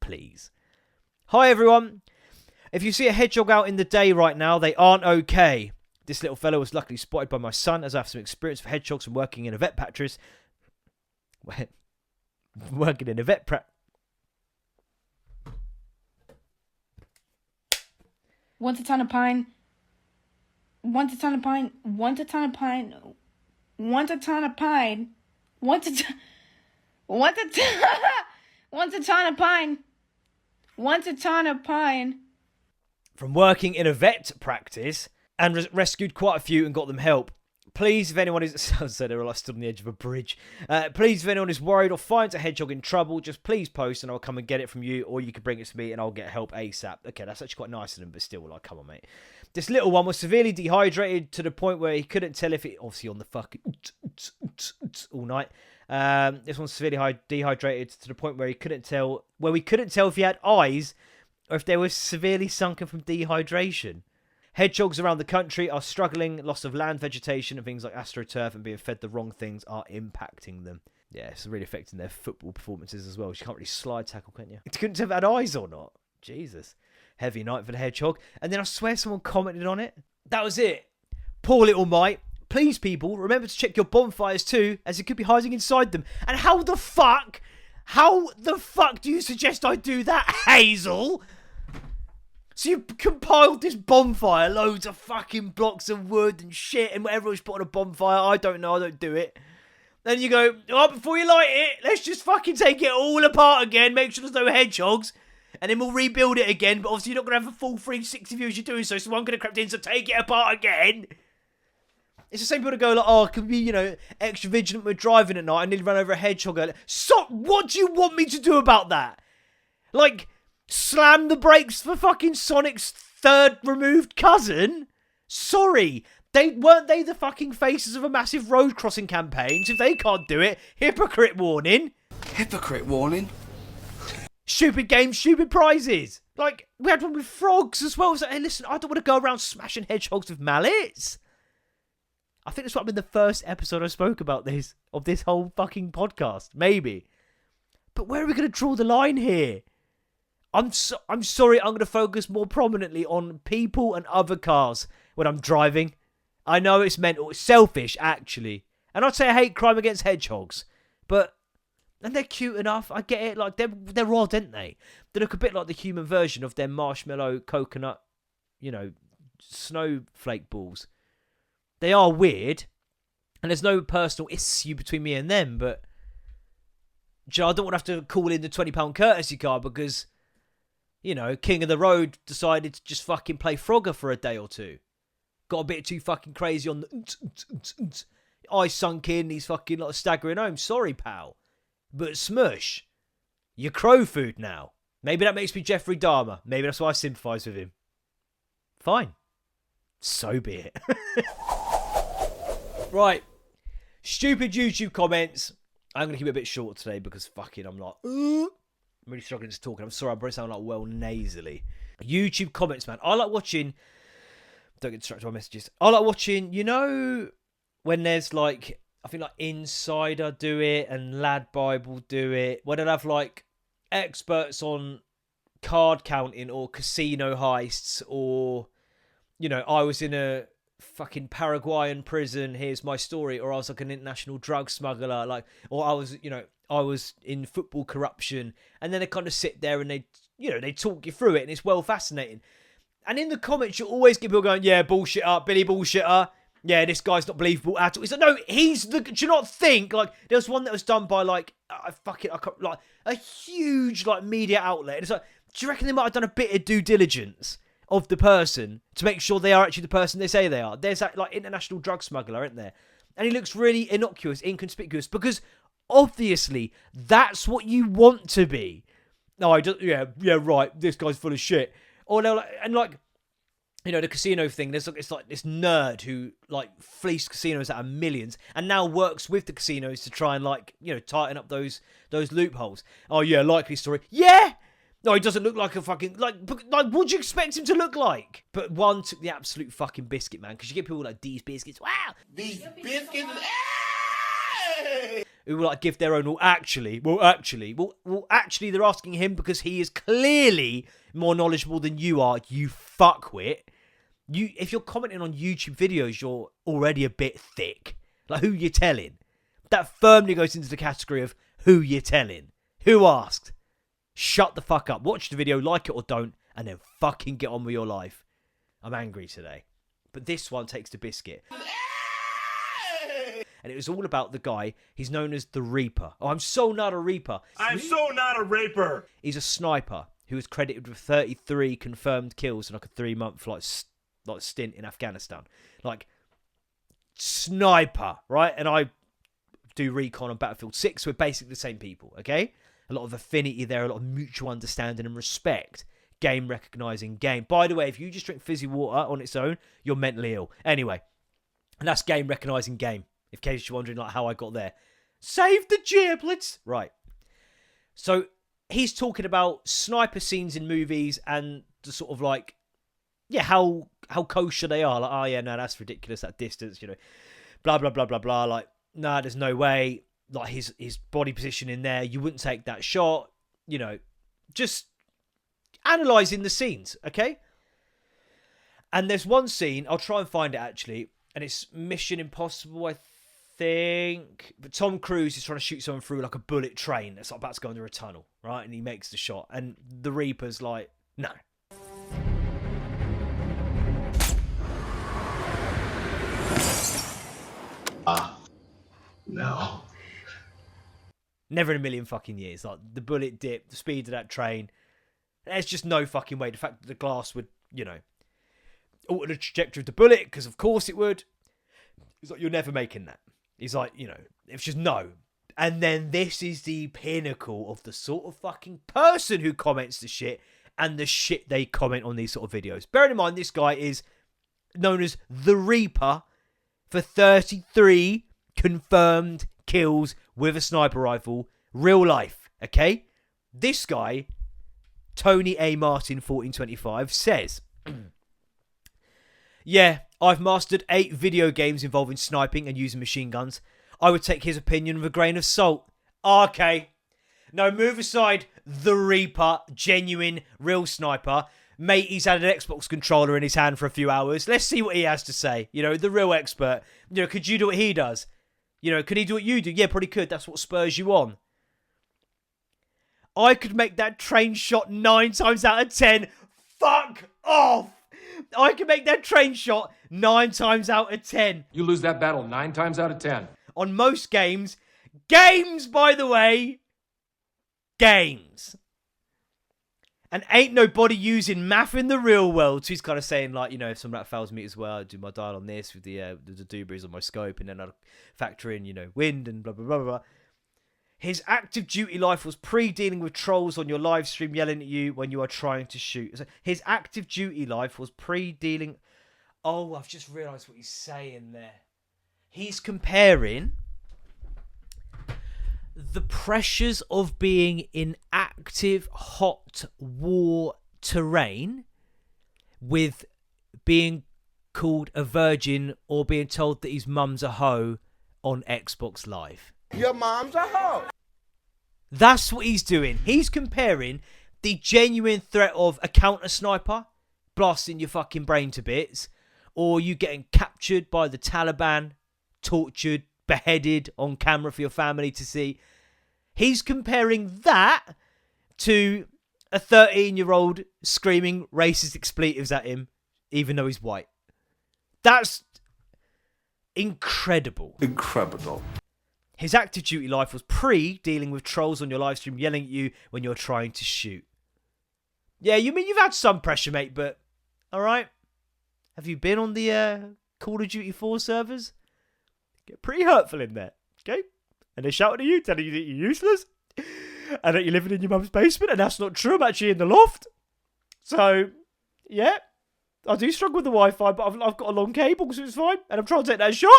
Please. Hi everyone. If you see a hedgehog out in the day right now, they aren't okay. This little fellow was luckily spotted by my son, as I have some experience with hedgehogs from working in a vet practice. Working in a vet practice. Once a ton of pine. Once a ton of pine. Once a ton of pine. Once a ton of pine. Once a ton of pine. Once a ton of pine. From working in a vet practice and rescued quite a few and got them help. Please, if anyone is... So they were like stood on the edge of a bridge. Please, if anyone is worried or finds a hedgehog in trouble, just please post and I'll come and get it from you, or you can bring it to me and I'll get help ASAP. Okay, that's actually quite nice of them, but still, like, come on, mate. This little one was severely dehydrated to the point where he couldn't tell if it... Obviously on the fucking... all night. This one's severely dehydrated to the point where he couldn't tell... Where we couldn't tell if he had eyes or if they were severely sunken from dehydration. Hedgehogs around the country are struggling. Loss of land vegetation and things like astroturf and being fed the wrong things are impacting them. Yeah, it's really affecting their football performances as well. You can't really slide tackle, can you? You couldn't tell if it had eyes or not. Jesus. Heavy night for the hedgehog. And then I swear someone commented on it. That was it. Poor little mite. Please, people, remember to check your bonfires too, as it could be hiding inside them. And how the fuck do you suggest I do that, Hazel? So you compiled this bonfire, loads of fucking blocks of wood and shit, and whatever was put on a bonfire, I don't know, I don't do it. Then you go, before you light it, let's just fucking take it all apart again, make sure there's no hedgehogs, and then we'll rebuild it again, but obviously you're not going to have a full 360 view as you're doing so I'm going to creep in, so take it apart again. It's the same people to go like, oh, can we, you know, extra vigilant, we're driving at night, I nearly ran over a hedgehog. So, what do you want me to do about that? Like, slam the brakes for fucking Sonic's third removed cousin? Sorry. Weren't they the fucking faces of a massive road crossing campaign? So if they can't do it, hypocrite warning. Hypocrite warning. Stupid games, stupid prizes. Like, we had one with frogs as well. So, hey, listen, I don't want to go around smashing hedgehogs with mallets. I think that's what in the first episode I spoke about this, of this whole fucking podcast. Maybe. But where are we going to draw the line here? I'm sorry, I'm going to focus more prominently on people and other cars when I'm driving. I know it's mental. It's selfish, actually. And I'd say I hate crime against hedgehogs. But, and they're cute enough. I get it. Like, they're odd, aren't they? They look a bit like the human version of their marshmallow, coconut, you know, snowflake balls. They are weird. And there's no personal issue between me and them. But, I don't want to have to call in the £20 courtesy car because, you know, King of the Road decided to just fucking play Frogger for a day or two. Got a bit too fucking crazy on the... Eyes sunk in, he's fucking like staggering home. Sorry, pal. But Smush, you're crow food now. Maybe that makes me Jeffrey Dahmer. Maybe that's why I sympathise with him. Fine. So be it. Right. Stupid YouTube comments. I'm going to keep it a bit short today because fucking I'm like... I'm really struggling to talk. And I'm sorry, I probably sound like well nasally. YouTube comments, man. I like watching... Don't get distracted by messages. I like watching, you know, when there's like... I think like Insider do it and Lad Bible do it. Where they'll have like experts on card counting or casino heists or... You know, I was in a fucking Paraguayan prison, here's my story, or I was like an international drug smuggler, like, or I was in football corruption, and then they kind of sit there and they talk you through it, and it's well fascinating. And in the comments, you'll always get people going, yeah, bullshitter, Billy bullshitter, yeah, this guy's not believable at all. It's like, no, he's the, do you not think, like, there was one that was done by, like, like, a huge, like, media outlet, and it's like, do you reckon they might have done a bit of due diligence of the person to make sure they are actually the person they say they are? There's that like international drug smuggler, isn't there? And he looks really innocuous, inconspicuous, because obviously that's what you want to be. No, yeah, right. This guy's full of shit. Or they'll and like, you know, the casino thing. There's like, it's like this nerd who like fleeced casinos out of millions and now works with the casinos to try and like, you know, tighten up those loopholes. Oh yeah, likely story. Yeah. No, he doesn't look like a fucking... Like, what'd you expect him to look like? But one took the absolute fucking biscuit, man. Because you get people like, these biscuits, wow! These biscuits... Who will, like, give their own... Well, actually, they're asking him because he is clearly more knowledgeable than you are, you fuckwit. If you're commenting on YouTube videos, you're already a bit thick. Like, who you telling? That firmly goes into the category of who you telling. Who asked? Shut the fuck up. Watch the video, like it or don't, and then fucking get on with your life. I'm angry today. But this one takes the biscuit. And it was all about the guy. He's known as the Reaper. Oh, I'm so not a Reaper. I'm so not a raper. He's a sniper who was credited with 33 confirmed kills in like a 3-month like stint in Afghanistan. Like, sniper, right? And I do recon on Battlefield 6. We're basically the same people, okay? A lot of affinity there, a lot of mutual understanding and respect. Game recognising game. By the way, if you just drink fizzy water on its own, you're mentally ill. Anyway, and that's game recognising game. In case you're wondering like how I got there. Save the giblets! Right. So, he's talking about sniper scenes in movies and the sort of like, yeah, how kosher they are. Like, oh yeah, no, that's ridiculous, that distance, you know. Blah, blah, blah, blah, blah. Like, nah, there's no way. Like his body position in there, you wouldn't take that shot, you know, just analysing the scenes, okay? And there's one scene, I'll try and find it actually, and it's Mission Impossible, I think, but Tom Cruise is trying to shoot someone through like a bullet train that's like about to go under a tunnel, right? And he makes the shot, and the Reaper's like, no. No. Never in a million fucking years. Like, the bullet dip, the speed of that train. There's just no fucking way. The fact that the glass would, you know, alter the trajectory of the bullet, because of course it would. He's like, you're never making that. He's like, it's just no. And then this is the pinnacle of the sort of fucking person who comments the shit and the shit they comment on these sort of videos. Bearing in mind, this guy is known as the Reaper for 33 confirmed kills with a sniper rifle. Real life, okay? This guy, Tony A. Martin 1425, says, yeah, I've mastered 8 video games involving sniping and using machine guns. I would take his opinion with a grain of salt. Okay. No, move aside the Reaper, genuine, real sniper. Mate, he's had an Xbox controller in his hand for a few hours. Let's see what he has to say. The real expert. Could you do what he does? Could he do what you do? Yeah, probably could. That's what spurs you on. I could make that train shot 9 times out of 10. Fuck off! I could make that train shot 9 times out of 10. You lose that battle 9 times out of 10. On most games. Games, by the way. Games. And ain't nobody using math in the real world. So he's kind of saying, like, if some rat fails me as well, I'd do my dial on this with the doobies on my scope, and then I'd factor in, wind and blah, blah, blah, blah. His active duty life was pre-dealing with trolls on your live stream yelling at you when you are trying to shoot. So his active duty life was pre-dealing... Oh, I've just realised what he's saying there. He's comparing the pressures of being in active, hot war terrain with being called a virgin or being told that his mum's a hoe on Xbox Live. Your mom's a hoe. That's what he's doing. He's comparing the genuine threat of a counter sniper blasting your fucking brain to bits, or you getting captured by the Taliban, tortured, beheaded on camera for your family to see. He's comparing that to a 13-year-old screaming racist expletives at him, even though he's white. That's incredible. Incredible. His active duty life was pre-dealing with trolls on your live stream yelling at you when you're trying to shoot. Yeah, you've had some pressure, mate, but... Alright? Have you been on the Call of Duty 4 servers? Get pretty hurtful in there, okay? And they shout at you, telling you that you're useless, and that you're living in your mum's basement, and that's not true. I'm actually in the loft. So, yeah, I do struggle with the Wi-Fi, but I've got a long cable, so it's fine, and I'm trying to take that shot.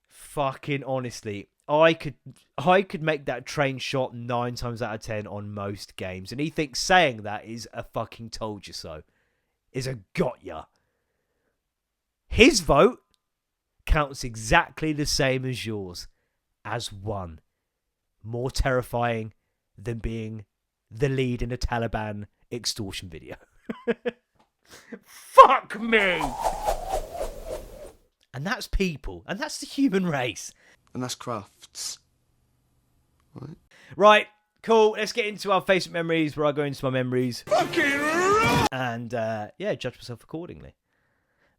Fucking honestly, I could make that train shot 9 times out of 10 on most games, and he thinks saying that is a fucking told you so. Is a got ya. His vote counts exactly the same as yours, as one. More terrifying than being the lead in a Taliban extortion video. Fuck me! And that's people, and that's the human race. And that's crafts. Right, cool. Let's get into our Facebook memories, where I go into my memories. And, judge myself accordingly.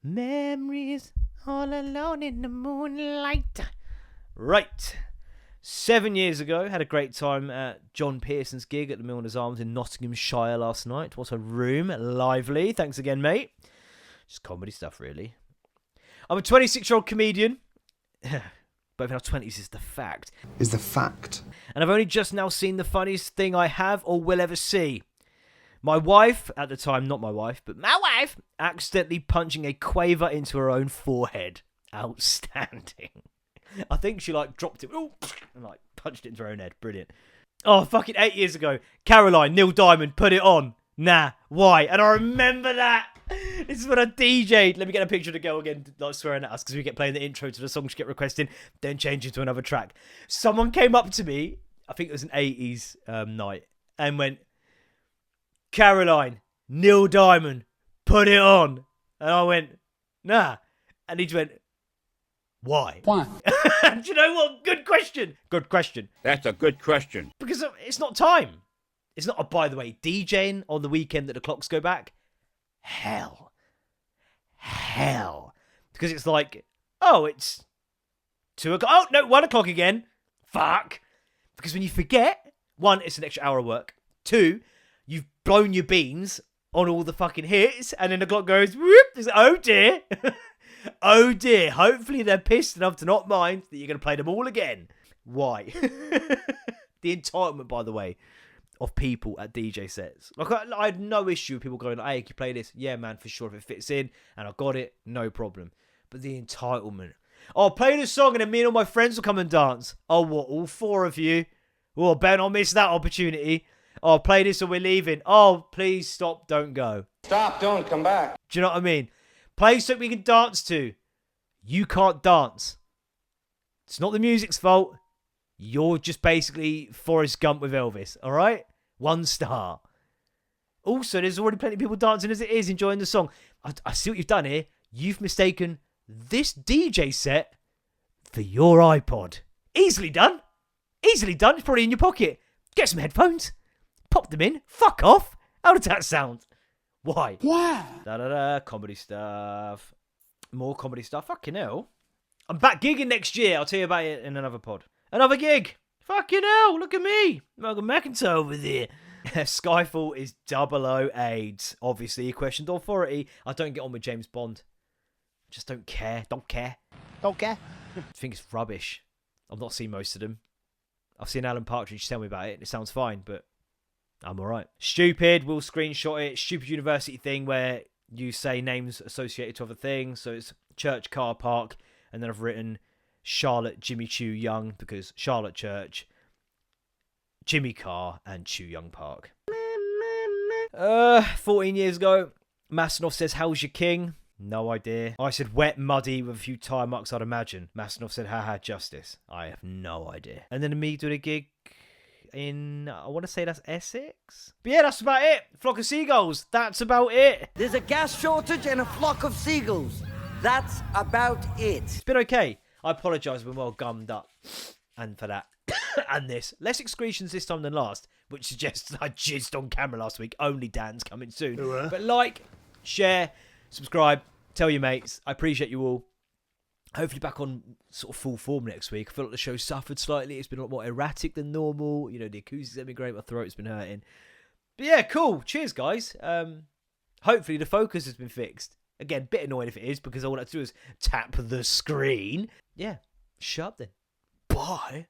Memories all alone in the moonlight. Right. 7 years ago, had a great time at John Pearson's gig at the Milner's Arms in Nottinghamshire last night. What a room. Lively. Thanks again, mate. Just comedy stuff, really. I'm a 26-year-old comedian. But in our 20s is the fact. Is the fact. And I've only just now seen the funniest thing I have or will ever see. My wife, at the time, not my wife, but my wife, accidentally punching a quaver into her own forehead. Outstanding. I think she, dropped it, and, punched it into her own head. Brilliant. Oh, fucking 8 years ago. Caroline, Neil Diamond, put it on. Nah, why? And I remember that. This is when I DJ'd. Let me get a picture of the girl again, swearing at us, because we get playing the intro to the song she get requesting, then change it to another track. Someone came up to me, I think it was an 80s night, and went, Caroline, Neil Diamond, put it on. And I went, nah. And he just went, why? Why? Do you know what? Good question. Good question. That's a good question. Because it's not time. It's not, by the way, DJing on the weekend that the clocks go back. Hell. Because it's it's 2 o'clock. Oh, no, 1 o'clock again. Fuck. Because when you forget, 1, it's an extra hour of work. 2, you've blown your beans on all the fucking hits, and then the clock goes, whoop, oh dear. Oh dear, hopefully they're pissed enough to not mind that you're going to play them all again. Why? The entitlement, by the way, of people at DJ sets. Like, I had no issue with people going, hey, can you play this? Yeah, man, for sure. If it fits in and I got it, no problem. But the entitlement. Oh, play this song and then me and all my friends will come and dance. Oh, what, all 4 of you? Oh, Ben, I'll miss that opportunity. Oh, play this or we're leaving. Oh, please stop, don't go. Stop, don't come back. Do you know what I mean? Play something we can dance to. You can't dance. It's not the music's fault. You're just basically Forrest Gump with Elvis, all right? 1 star. Also, there's already plenty of people dancing as it is, enjoying the song. I see what you've done here. You've mistaken this DJ set for your iPod. Easily done. Easily done. It's probably in your pocket. Get some headphones. Pop them in. Fuck off. How does that sound? Why? Why? Da-da-da. Comedy stuff. More comedy stuff. Fucking hell. I'm back gigging next year. I'll tell you about it in another pod. Another gig. Fucking hell. Look at me. Malcolm McIntyre over there. Skyfall is 00 AIDS. Obviously, he questioned authority. I don't get on with James Bond. Just don't care. Don't care. Don't care. I think it's rubbish. I've not seen most of them. I've seen Alan Partridge tell me about it. It sounds fine, but I'm alright. Stupid. We'll screenshot it. Stupid university thing where you say names associated to other things. So it's church car park. And then I've written Charlotte Jimmy Choo Young because Charlotte Church, Jimmy Carr, and Choo Young Park. 14 years ago, Masanoff says, how's your king? No idea. I said wet, muddy, with a few tyre marks, I'd imagine. Masanoff said, haha, justice. I have no idea. And then me doing a gig in, I want to say that's Essex. But yeah, that's about it. Flock of seagulls. That's about it. There's a gas shortage and a flock of seagulls. That's about it. It's been okay. I apologise, I've been well gummed up. And for that. And this. Less excretions this time than last, which suggests I jizzed on camera last week. Only Dan's coming soon. But like, share, subscribe, tell your mates. I appreciate you all. Hopefully back on sort of full form next week. I feel like the show suffered slightly. It's been a lot more erratic than normal. You know, the acoustics haven't been great. My throat's been hurting. But yeah, cool. Cheers, guys. Hopefully the focus has been fixed. Again, bit annoying if it is, because all I have to do is tap the screen. Yeah, shut up then. Bye.